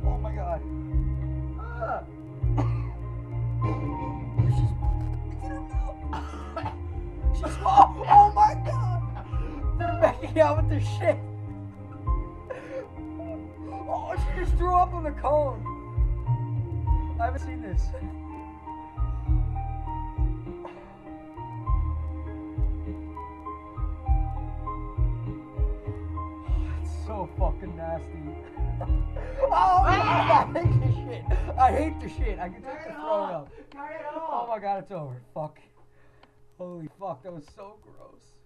Oh my god. Oh my god! They're making out with their shit. Oh, she just threw up on the cone. I haven't seen this. It's so fucking nasty. Oh my god, I hate this shit. I hate the shit. I can take the throwing up. Oh my god, it's over. Fuck. Holy fuck, that was so gross.